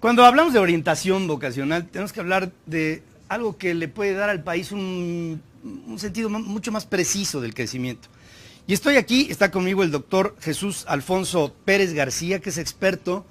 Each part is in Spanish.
Cuando hablamos de orientación vocacional, tenemos que hablar de algo que le puede dar al país un sentido mucho más preciso del crecimiento. Y estoy aquí, está conmigo el doctor Jesús Alfonso Pérez García, que es experto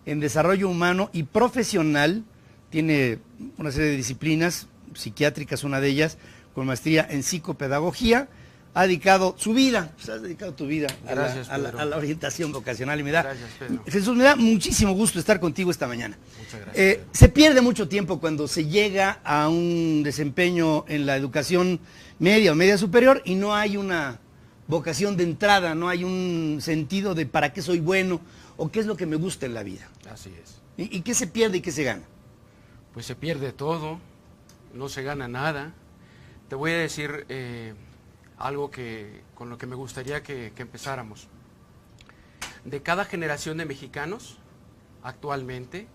en desarrollo humano y profesional, tiene una serie de disciplinas, psiquiátricas una de ellas, con maestría en psicopedagogía. Ha dedicado su vida, has dedicado tu vida a la orientación vocacional. Y me da, gracias, Pedro. Jesús, me da muchísimo gusto estar contigo esta mañana. Muchas gracias. Se pierde mucho tiempo cuando se llega a un desempeño en la educación media o media superior y no hay una vocación de entrada, no hay un sentido de para qué soy bueno o qué es lo que me gusta en la vida. Así es. ¿Y qué se pierde y qué se gana? Pues se pierde todo, no se gana nada. Te voy a decir algo con lo que me gustaría que empezáramos. De cada generación de mexicanos, actualmente,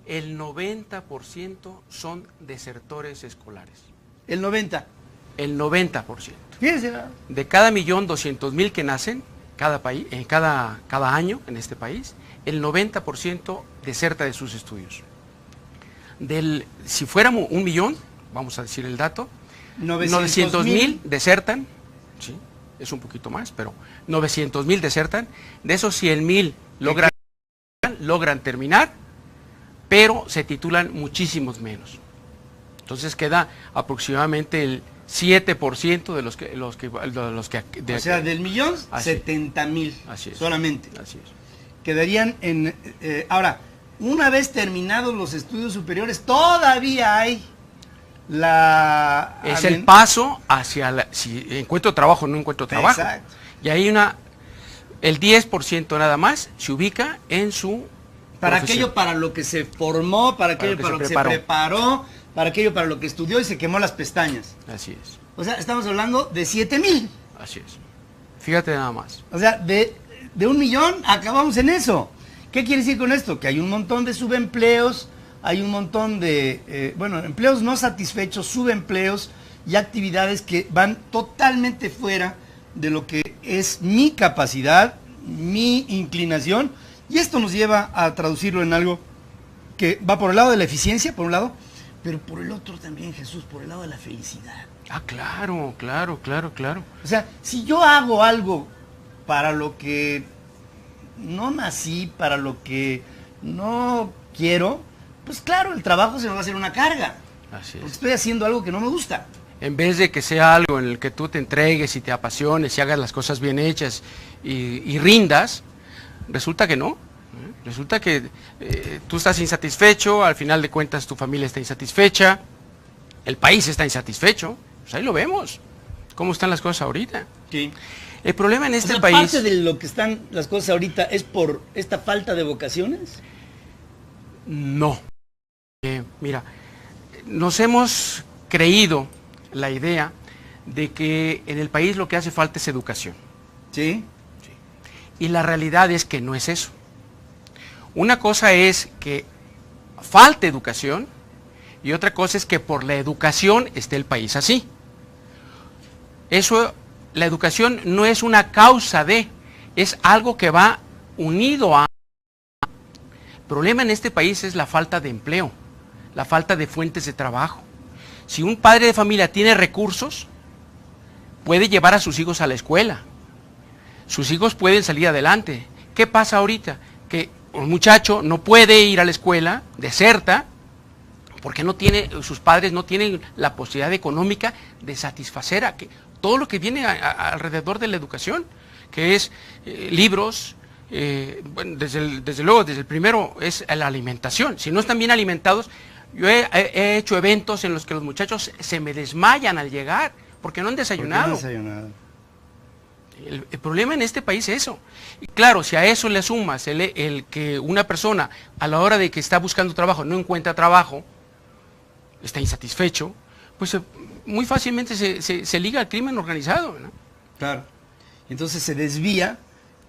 el 90% son desertores escolares. El 90%. El 90%. Fíjense. De cada 1.200.000 que nacen cada año en este país, el 90% deserta de sus estudios. Si fuéramos 1 millón, vamos a decir el dato, 900.000 desertan, sí, es un poquito más, pero 900.000 desertan. De esos 100.000 logran terminar, pero se titulan muchísimos menos. Entonces queda aproximadamente el 7% de los que o sea, del millón, 70.000 solamente. Así es. Quedarían en... ahora, una vez terminados los estudios superiores, todavía hay es el paso hacia si encuentro trabajo o no encuentro trabajo. Exacto. Y ahí el 10% nada más se ubica en su para profesión. Aquello para lo que se formó, para aquello para lo que se preparó, para aquello para lo que estudió y se quemó las pestañas. Así es. O sea, estamos hablando de 7.000. Así es. Fíjate nada más. O sea, de 1 millón acabamos en eso. ¿Qué quiere decir con esto? Que hay un montón de subempleos, hay un montón de, empleos no satisfechos, subempleos y actividades que van totalmente fuera de lo que es mi capacidad, mi inclinación, y esto nos lleva a traducirlo en algo que va por el lado de la eficiencia, por un lado, pero por el otro también, Jesús, por el lado de la felicidad. Ah, claro. O sea, si yo hago algo para lo que no nací, para lo que no quiero, pues claro, el trabajo se me va a hacer una carga. Así es. Porque estoy haciendo algo que no me gusta. En vez de que sea algo en el que tú te entregues y te apasiones y hagas las cosas bien hechas y rindas, resulta que no. Resulta que tú estás insatisfecho, al final de cuentas tu familia está insatisfecha, el país está insatisfecho. Pues ahí lo vemos, cómo están las cosas ahorita. Sí. El problema en este país... ¿Parte de lo que están las cosas ahorita es por esta falta de vocaciones? No. Mira, nos hemos creído la idea de que en el país lo que hace falta es educación. Sí. Y la realidad es que no es eso. Una cosa es que falte educación y otra cosa es que por la educación esté el país así. Eso, la educación no es una causa es algo que va unido a... El problema en este país es la falta de empleo, la falta de fuentes de trabajo. Si un padre de familia tiene recursos, puede llevar a sus hijos a la escuela. Sus hijos pueden salir adelante. ¿Qué pasa ahorita? Que un muchacho no puede ir a la escuela, deserta, porque sus padres no tienen la posibilidad económica de satisfacer todo lo que viene alrededor de la educación, que es libros, desde luego, desde el primero es la alimentación. Si no están bien alimentados, yo he hecho eventos en los que los muchachos se me desmayan al llegar, porque no han desayunado. El problema en este país es eso. Y claro, si a eso le sumas el que una persona a la hora de que está buscando trabajo no encuentra trabajo, está insatisfecho, pues muy fácilmente se liga al crimen organizado, ¿no? Claro. Entonces se desvía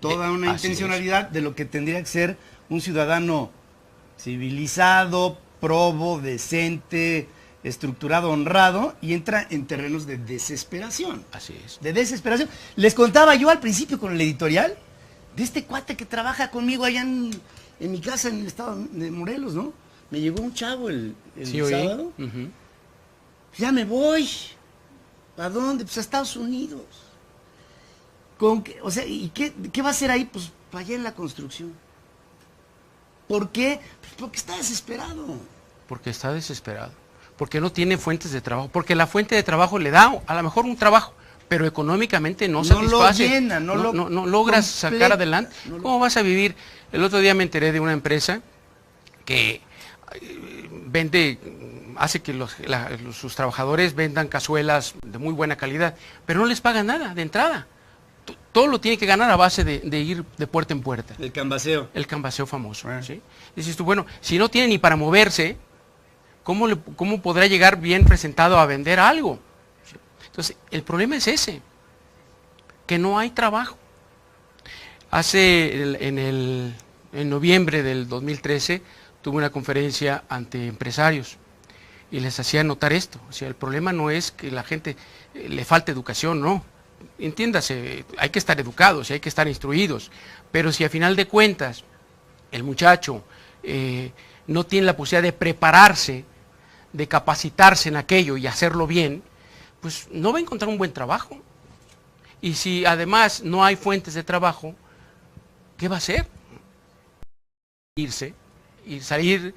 toda una intencionalidad de lo que tendría que ser un ciudadano civilizado, probo, decente, estructurado, honrado, y entra en terrenos de desesperación. Así es. De desesperación. Les contaba yo al principio con el editorial de este cuate que trabaja conmigo allá en mi casa en el estado de Morelos, ¿no? me llegó un chavo el Sí, oí. sábado. Ya me voy. ¿A dónde? Pues a Estados Unidos. O sea, ¿y qué va a hacer ahí? Pues para allá en la construcción. ¿Por qué? Pues porque está desesperado. Porque está desesperado. Porque no tiene fuentes de trabajo. Porque la fuente de trabajo le da a lo mejor un trabajo, pero económicamente no satisface. Lo llena, no logras sacar adelante. ¿Cómo vas a vivir? El otro día me enteré de una empresa que hace que sus trabajadores vendan cazuelas de muy buena calidad, pero no les pagan nada de entrada. Todo lo tiene que ganar a base de ir de puerta en puerta. El cambaseo. El cambaseo famoso. ¿Sí? Dices tú, bueno, si no tiene ni para moverse, ¿cómo podrá llegar bien presentado a vender algo? ¿Sí? Entonces, el problema es ese, que no hay trabajo. En noviembre del 2013 tuve una conferencia ante empresarios y les hacía notar esto. O sea, el problema no es que la gente le falte educación, no. Entiéndase, hay que estar educados y hay que estar instruidos, pero si a final de cuentas el muchacho no tiene la posibilidad de prepararse, de capacitarse en aquello y hacerlo bien, pues no va a encontrar un buen trabajo. Y si además no hay fuentes de trabajo, ¿qué va a hacer? Irse y salir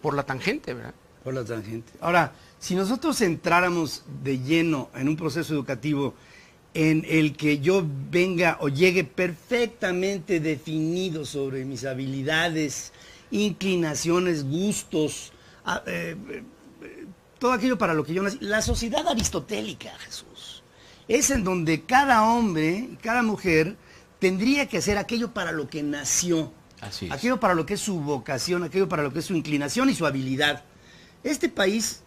por la tangente, ¿verdad? Por la tangente. Ahora, si nosotros entráramos de lleno en un proceso educativo en el que yo venga o llegue perfectamente definido sobre mis habilidades, inclinaciones, gustos, todo aquello para lo que yo nací, la sociedad aristotélica, Jesús, es en donde cada hombre, cada mujer, tendría que hacer aquello para lo que nació. Así es. Aquello para lo que es su vocación, aquello para lo que es su inclinación y su habilidad. Este país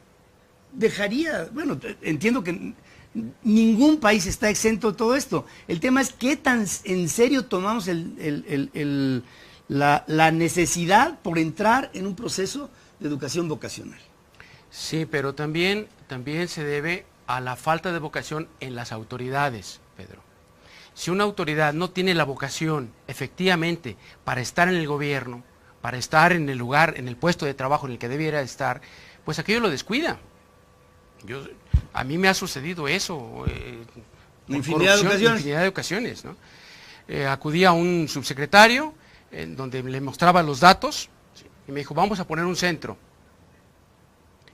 dejaría, bueno, entiendo que ningún país está exento de todo esto. El tema es qué tan en serio tomamos la necesidad por entrar en un proceso de educación vocacional. Sí, pero también se debe a la falta de vocación en las autoridades, Pedro. Si una autoridad no tiene la vocación efectivamente para estar en el gobierno, para estar en el lugar, en el puesto de trabajo en el que debiera estar, pues aquello lo descuida. A mí me ha sucedido eso, infinidad de ocasiones, ¿no? Acudí a un subsecretario en donde le mostraba los datos, ¿sí? Y me dijo, vamos a poner un centro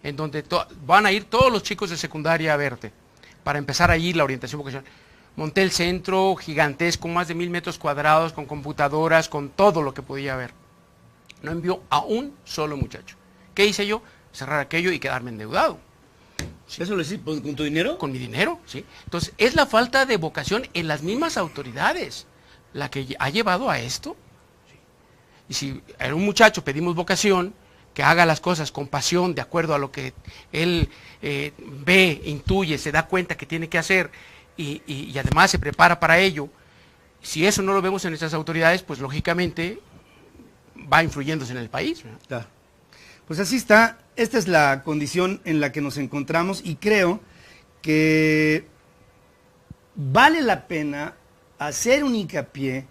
en donde van a ir todos los chicos de secundaria a verte, para empezar allí la orientación vocacional. Monté el centro gigantesco, más de 1000 metros cuadrados, con computadoras, con todo lo que podía haber. No envió a un solo muchacho. ¿Qué hice yo? Cerrar aquello y quedarme endeudado. ¿Sí? ¿Eso lo hiciste con tu dinero? Con mi dinero, sí. Entonces, es la falta de vocación en las mismas autoridades la que ha llevado a esto. Sí. Y si a un muchacho pedimos vocación, que haga las cosas con pasión, de acuerdo a lo que él ve, intuye, se da cuenta que tiene que hacer, y además se prepara para ello, si eso no lo vemos en nuestras autoridades, pues lógicamente va influyéndose en el país, ¿no? Claro. Pues así está, esta es la condición en la que nos encontramos y creo que vale la pena hacer un hincapié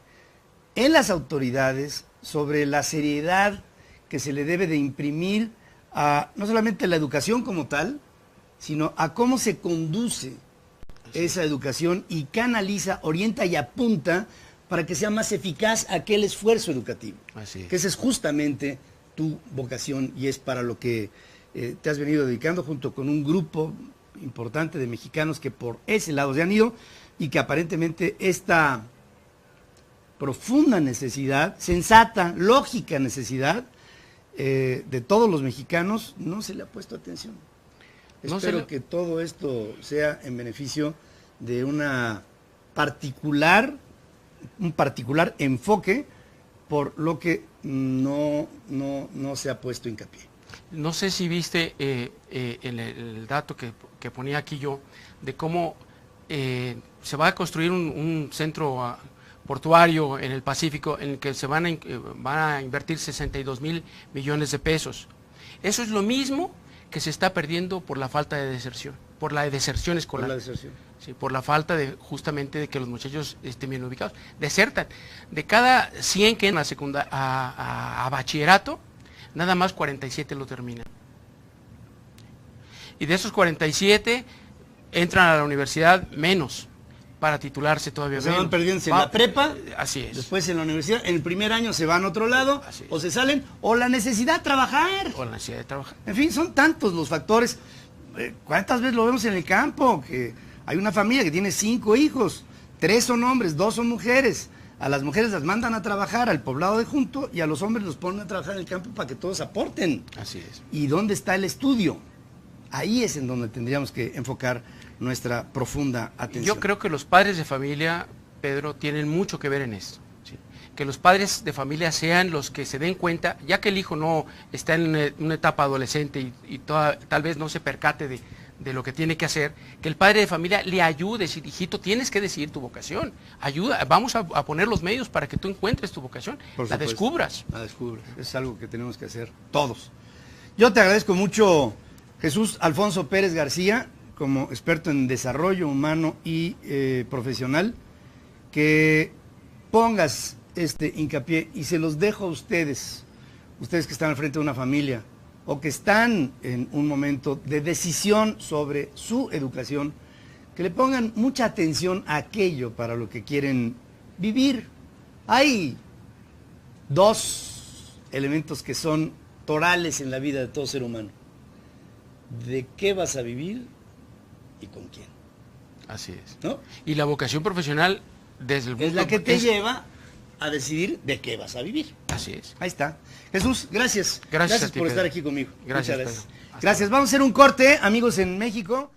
en las autoridades sobre la seriedad que se le debe de imprimir a no solamente la educación como tal, sino a cómo se conduce esa educación y canaliza, orienta y apunta para que sea más eficaz aquel esfuerzo educativo. Así es. Que esa es justamente tu vocación y es para lo que te has venido dedicando junto con un grupo importante de mexicanos que por ese lado se han ido y que aparentemente esta profunda necesidad, sensata, lógica necesidad de todos los mexicanos no se le ha puesto atención. Espero que todo esto sea en beneficio de un particular enfoque por lo que no se ha puesto hincapié. No sé si viste el dato que ponía aquí yo, de cómo se va a construir un centro portuario en el Pacífico en el que se van a invertir 62,000 millones de pesos. Eso es lo mismo que se está perdiendo por la falta de deserción, por la deserción escolar. Por la deserción. Sí, por la falta justamente de que los muchachos estén bien ubicados. Desertan. De cada 100 que entran a bachillerato, nada más 47 lo terminan. Y de esos 47 entran a la universidad menos, para titularse todavía Se menos. van perdiendo en la prepa, así es. después en la universidad, en el primer año se van a otro lado, o se salen, o la necesidad de trabajar. O la necesidad de trabajar. En fin, son tantos los factores. ¿Cuántas veces lo vemos en el campo? Que hay una familia que tiene 5 hijos, 3 son hombres, 2 son mujeres. A las mujeres las mandan a trabajar al poblado de junto y a los hombres los ponen a trabajar en el campo para que todos aporten. Así es. ¿Y dónde está el estudio? Ahí es en donde tendríamos que enfocar nuestra profunda atención. Yo creo que los padres de familia, Pedro, tienen mucho que ver en esto. ¿Sí? Que los padres de familia sean los que se den cuenta, ya que el hijo no está en una etapa adolescente y tal vez no se percate de lo que tiene que hacer, que el padre de familia le ayude, decir, hijito, tienes que decidir tu vocación, ayuda, vamos a poner los medios para que tú encuentres tu vocación, la descubras. La descubras, es algo que tenemos que hacer todos. Yo te agradezco mucho, Jesús Alfonso Pérez García, como experto en desarrollo humano y profesional, que pongas este hincapié, y se los dejo a ustedes que están al frente de una familia, o que están en un momento de decisión sobre su educación, que le pongan mucha atención a aquello para lo que quieren vivir. Hay 2 elementos que son torales en la vida de todo ser humano. ¿De qué vas a vivir y con quién? Así es. ¿No? Y la vocación profesional, desde el punto es la que te lleva a decidir de qué vas a vivir. Así es. Ahí está. Jesús, gracias. Gracias a ti, por Pedro. estar aquí conmigo. Gracias, Muchas gracias. Pedro. Gracias. Vamos a hacer un corte, amigos en México.